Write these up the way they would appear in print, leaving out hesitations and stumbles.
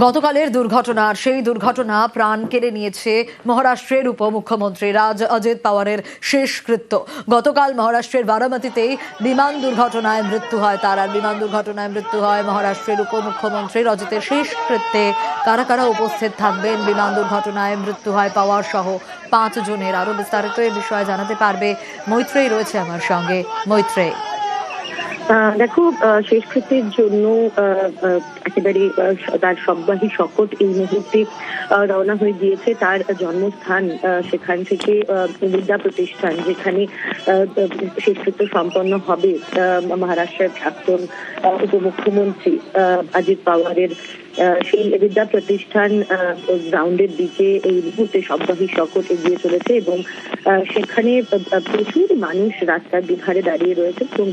গতকালের দুর্ঘটনার সেই দুর্ঘটনা প্রাণ কেড়ে নিয়েছে মহারাষ্ট্রের উপমুখ্যমন্ত্রী অজিত পাওয়ারের শেষকৃত্য। গতকাল মহারাষ্ট্রের বারামতিতেই বিমান দুর্ঘটনায় মৃত্যু হয় তার। আর বিমান দুর্ঘটনায় মৃত্যু হয় মহারাষ্ট্রের উপমুখ্যমন্ত্রী অজিতের শেষকৃত্যে কারা কারা উপস্থিত থাকবেন? বিমান দুর্ঘটনায় মৃত্যু হয় পাওয়ার সহ 5 জনের। আরো বিস্তারিত এই বিষয়ে জানাতে পারবে মৈত্রেয়ী রয়েছে আমার সঙ্গে। মৈত্রেয়ী, দেখো, শেষকৃত্যের জন্য একেবারে তার সববাহী শকট এই মুহূর্তে রওনা হয়ে গিয়েছে তার জন্মস্থান। সেখান থেকে বিদ্যা প্রতিষ্ঠান যেখানে শেষকৃত্য সম্পন্ন হবে মহারাষ্ট্রের প্রাক্তন উপমুখ্যমন্ত্রী অজিত পাওয়ারের, সেই বিদ্যা প্রতিষ্ঠান গ্রাউন্ডের দিকে এই মুহূর্তে সববাহী শকট এগিয়ে চলেছে এবং সেখানে প্রচুর মানুষ রাস্তার দুধারে দাঁড়িয়ে রয়েছে এবং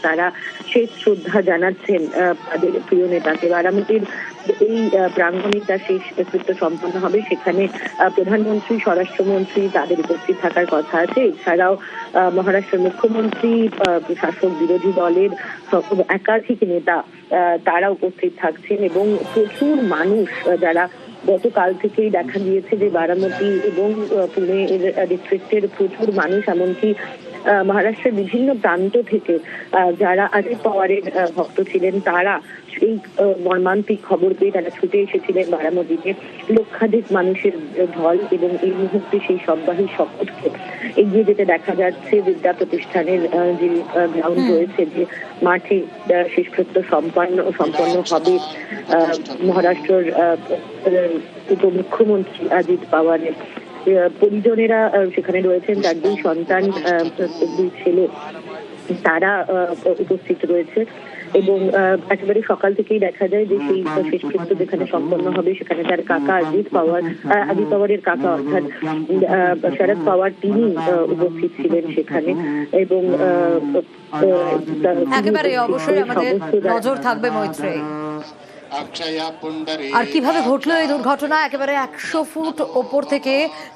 তারা শেষ শ্রদ্ধা জানাচ্ছেন তাদের প্রিয় নেতাকে। বারামতির এই প্রাঙ্গণে তার শেষকৃত্য সম্পন্ন হবে। সেখানে প্রধানমন্ত্রী, স্বরাষ্ট্রমন্ত্রী তাদের উপস্থিত থাকার কথা আছে। এছাড়াও মহারাষ্ট্রের মুখ্যমন্ত্রী, শাসক বিরোধী দলের একাধিক নেতা তারা উপস্থিত থাকছেন এবং প্রচুর মানুষ যারা গতকাল থেকেই দেখা গিয়েছে যে বারামতি এবং পুনে ডিস্ট্রিক্টের প্রচুর মানুষ, এমনকি মহারাষ্ট্রের বিভিন্ন প্রান্ত থেকে যারা অজিত পাওয়ারের ভক্ত ছিলেন তারা এই মর্মান্তিক খবর পেয়ে তারা ছুটে এসেছিলেন বারামতিতে। লক্ষাধিক মানুষের ঢল এবং এই মুহূর্তে সেই সববাহী শকটকে এগিয়ে যেতে দেখা যাচ্ছে বিদ্যা প্রতিষ্ঠানের যে গ্রাউন্ড রয়েছে, যে মাঠে শেষকৃত্য সম্পন্ন হবে মহারাষ্ট্রের উপমুখ্যমন্ত্রী অজিত পাওয়ারের। পরিজনেরা সেখানে রয়েছেন, তার 2 সন্তান, 2 ছেলে, তারা উপস্থিত রয়েছে এবং একেবারে সকাল থেকেই দেখা যায় যে সেই শেষকৃত্য যেখানে সম্পন্ন হবে সেখানে তার কাকা অজিত পাওয়ারের কাকা অর্থাৎ শরদ পাওয়ার তিনি উপস্থিত ছিলেন সেখানে এবং একেবারে অবশ্যই আমাদের নজর থাকবে মৈত্রেয়ী। আর কিভাবে ঘটলো এই দুর্ঘটনা? একেবারে 100 ফুট ওপর থেকে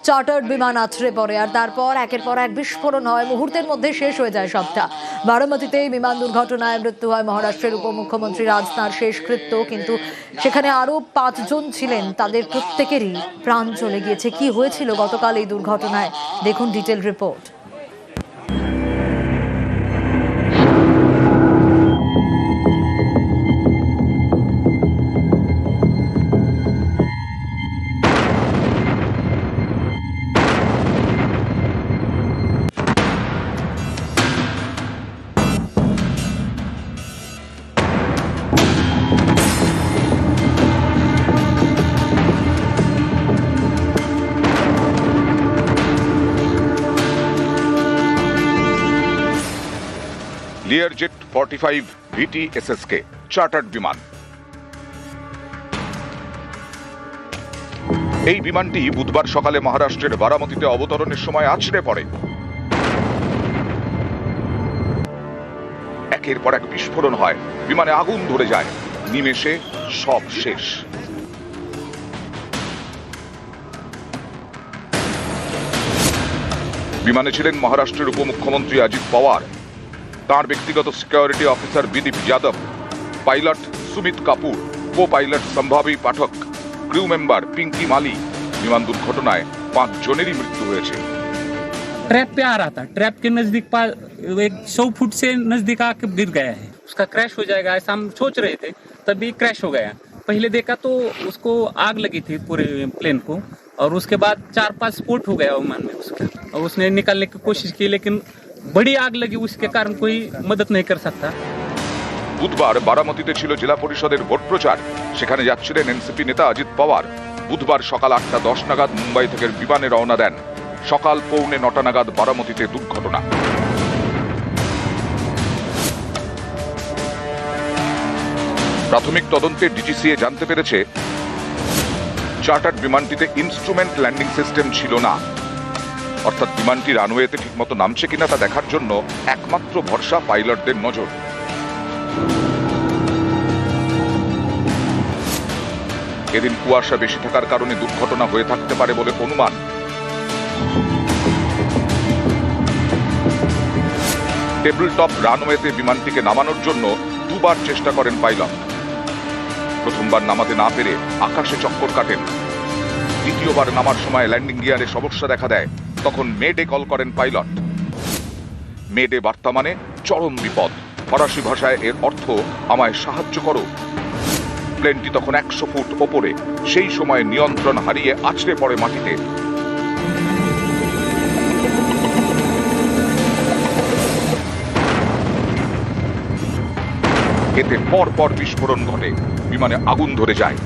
চার্টার্ড বিমান আছড়ে পড়ে আর তারপর একের পর এক বিস্ফোরণ হয়, মুহূর্তের মধ্যে শেষ হয়ে যায় সবটা। বারামতিতেই বিমান দুর্ঘটনায় মৃত্যু হয় মহারাষ্ট্রের উপমুখ্যমন্ত্রী তার শেষকৃত্য, কিন্তু সেখানে আরো 5 জন ছিলেন, তাদের প্রত্যেকেরই প্রাণ চলে গিয়েছে। কি হয়েছিল গতকাল এই দুর্ঘটনায়? দেখুন ডিটেল রিপোর্ট। লিয়ারজেট 45 VT-SSK চার্টার্ড বিমান। এই বিমানটি বুধবার সকালে মহারাষ্ট্রের বারামতিতে অবতরণের সময় আছড়ে পড়ে। একের পর এক বিস্ফোরণ হয়, বিমানে আগুন ধরে যায়, নিমেষে সব শেষ। বিমানে ছিলেন মহারাষ্ট্রের উপমুখ্যমন্ত্রী অজিত পাওয়ার, তার ব্যক্তিগত security officer Bidip Yadav, pilot Sumit Kapoor, co pilot Sambhavi Pathak, crew member Pinky Mali. বিমান দুর্ঘটনায় 5 জনেরই মৃত্যু হয়েছে। ट्रैप पे आ रहा था, ट्रैप के नजदीक 100 फुट से नजदीक आके गिर गया है। उसका क्रैश हो जाएगा ऐसा हम सोच रहे थे, तभी क्रैश हो गया। पहले देखा तो उसको आग लगी थी पूरे प्लेन को, और उसके बाद 4-5 स्फोट हो गया विमान में उसका, और उसने निकालने की कोशिश की लेकिन बड़ी आग लगी, उसके कारण कोई मदद नहीं कर सकता। বুধবার বারামতিতে ছিল জেলা পরিষদের ভোট প্রচার, সেখানে যাচ্ছিলেন এনসিপি নেতা অজিত পাওয়ার। বুধবার সকাল 8:10 নাগাদ মুম্বাই থেকে বিমানে রওনা দেন। সকাল 8:45 নাগাদ বারামতিতে দুর্ঘটনা। প্রাথমিক তদন্তে ডিজিসিএ জানতে পেরেছে চার্টার্ড বিমানটিতে ইনস্ট্রুমেন্ট ল্যান্ডিং সিস্টেম ছিল না, অর্থাৎ বিমানটি রানওয়েতে ঠিকমতো নামছে কিনা তা দেখার জন্য একমাত্র ভরসা পাইলটদের নজর। এদিন কুয়াশা বেশি থাকার কারণে দুর্ঘটনা হয়ে থাকতে পারে বলে অনুমান। টেবিল টপ রানওয়েতে বিমানটিকে নামানোর জন্য 2 বার চেষ্টা করেন পাইলট। প্রথমবার নামাতে না পেরে আকাশে চক্কর কাটেন। দ্বিতীয়বার নামার সময় ল্যান্ডিং গিয়ারে সমস্যা দেখা দেয়। তখন মেডে কল করেন পাইলট। মেডে বার্তা মানে চরম বিপদ। ফরাসি ভাষায় এর অর্থ আমায় সাহায্য করো। প্লেনটি তখন 100 ফুট ওপরে। সেই সময় নিয়ন্ত্রণ হারিয়ে আছড়ে পড়ে মাটিতে। এতে পরপর বিস্ফোরণ ঘটে, বিমানে আগুন ধরে যায়।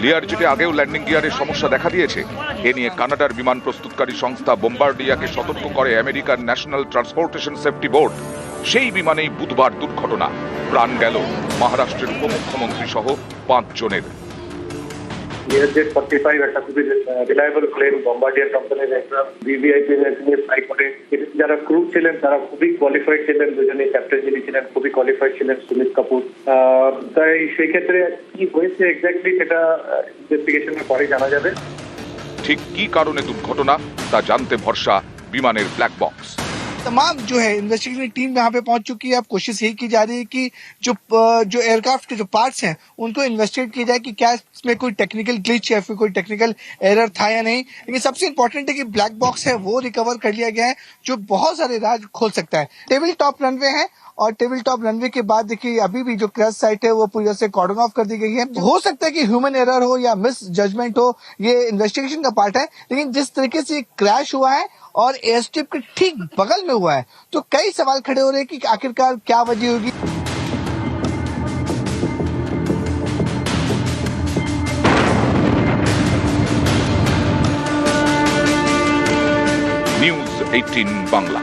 লিয়ারজেটে আগেও ল্যান্ডিং গিয়ারের সমস্যা দেখা দিয়েছে। এ নিয়ে কানাডার বিমান প্রস্তুতকারী সংস্থা বোম্বার্ডিয়াকে সতর্ক করে আমেরিকার ন্যাশনাল ট্রান্সপোর্টেশন সেফটি বোর্ড। সেই বিমানেই বুধবার দুর্ঘটনা। প্রাণ গেল মহারাষ্ট্রের উপমুখ্যমন্ত্রী সহ 5 জনের। লিয়ারজেট 45 একটা খুবই রিলায়েবল প্লেন, বোম্বার্ডিয়ার কোম্পানির একটা ভিভিআইপি নিয়ে ফ্লাই করে। যারা ক্রু ছিলেন তারা খুবই কোয়ালিফাইড ছিলেন। দুজনেই ক্যাপ্টেন যিনি ছিলেন খুবই কোয়ালিফাইড ছিলেন, সুমিত কাপুর। তাই সেই ক্ষেত্রে কি হয়েছে এক্স্যাক্টলি সেটা ইনভেস্টিগেশনের পরে জানা যাবে। ঠিক কি কারণে দুর্ঘটনা তা জানতে ভরসা বিমানের ব্ল্যাক বক্স। तमाम जो है इन्वेस्टिगेशन टीम यहाँ पे पहुंच चुकी है। अब कोशिश यही की जा रही है कि जो एयरक्राफ्ट के जो पार्ट्स हैं उनको इन्वेस्टिगेट किया जाए कि क्या इसमें कोई टेक्निकल ग्लिच या फिर कोई टेक्निकल एरर था या नहीं। लेकिन सबसे इंपॉर्टेंट है कि ब्लैक बॉक्स है वो रिकवर कर लिया गया है, जो बहुत सारे राज खोल सकता है। टेबल टॉप रनवे है और टेबल टॉप रनवे के बाद देखिए अभी भी जो क्रैश साइट है वो पूरी तरह से कॉर्डन ऑफ कर दी गई है। हो सकता है कि ह्यूमन एरर हो या मिस जजमेंट हो, ये इन्वेस्टिगेशन का पार्ट है। लेकिन जिस तरीके से क्रैश हुआ है और एयर स्ट्रिप के ठीक बगल में हुआ है, तो कई सवाल खड़े हो रहे हैं कि आखिरकार क्या वजह होगी। নিউজ 18 বাংলা।